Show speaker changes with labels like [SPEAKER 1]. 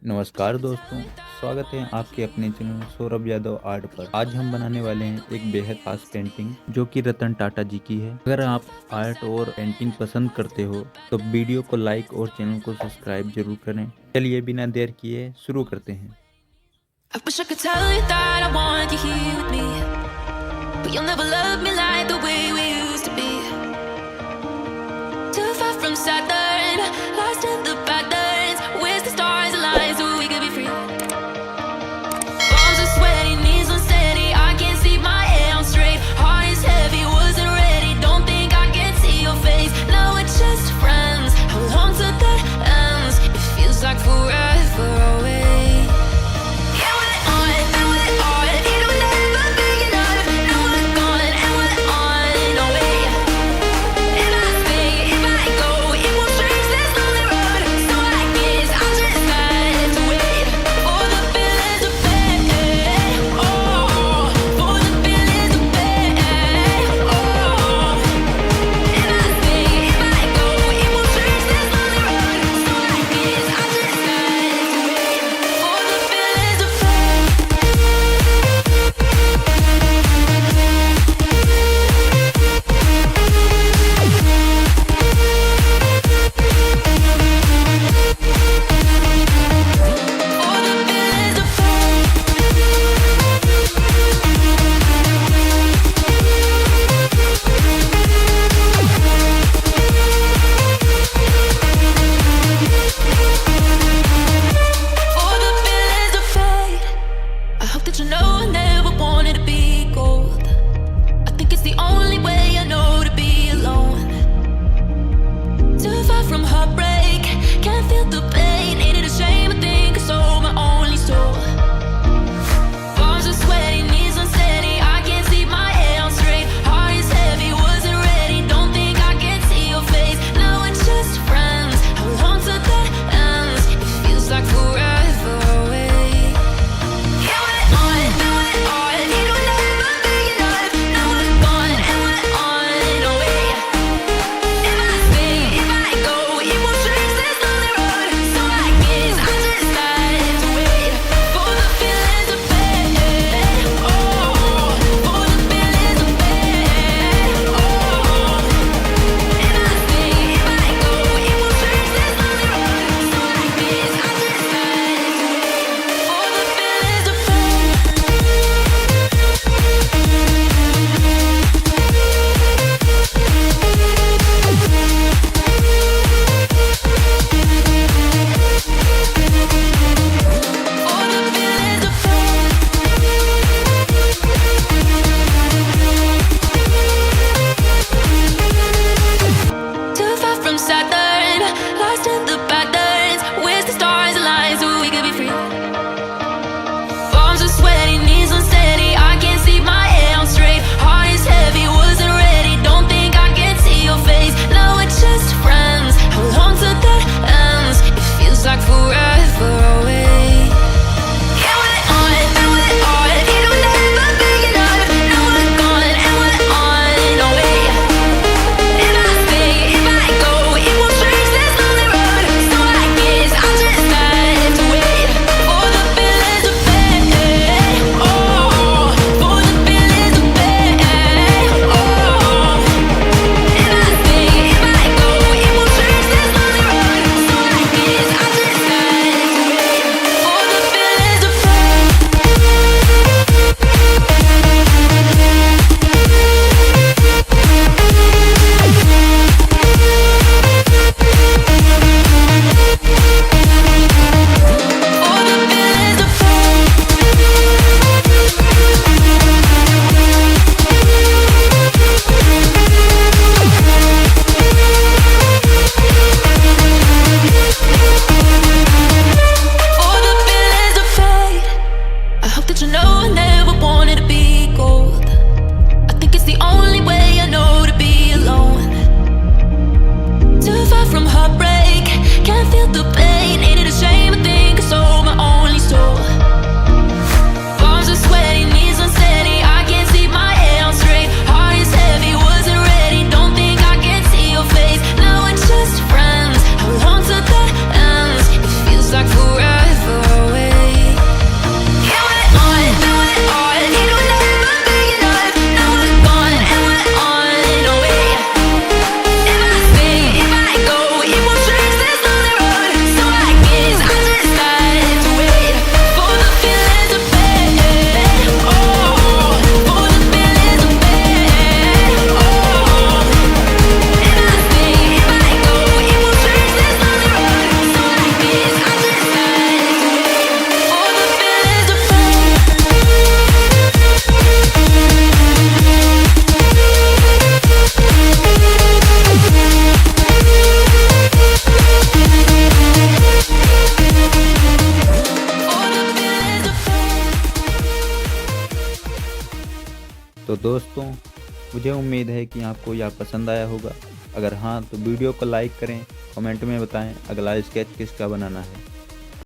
[SPEAKER 1] नमस्कार दोस्तों, स्वागत है आपके अपने चैनल सौरभ यादव आर्ट पर। आज हम बनाने वाले हैं एक बेहद खास पेंटिंग जो कि रतन टाटा जी की है। अगर आप आर्ट और पेंटिंग पसंद करते हो तो वीडियो को लाइक और चैनल को सब्सक्राइब जरूर करें। चलिए बिना देर किए शुरू करते हैं।
[SPEAKER 2] I wish I could tell you that I want you here with me, but you'll never love me like the way we used to be. Too far from Saturn, lost in the patterns. Where's the stars align so we could be free? Palms are sweaty, knees unsteady. I can't see my head on straight. Heart is heavy, wasn't ready. Don't think I can see your face. Now we're just friends. How long till that ends? It feels like forever away. It won't
[SPEAKER 1] तो दोस्तों, मुझे उम्मीद है कि आपको यह पसंद आया होगा। अगर हाँ तो वीडियो को लाइक करें, कमेंट में बताएं अगला स्केच किसका बनाना है।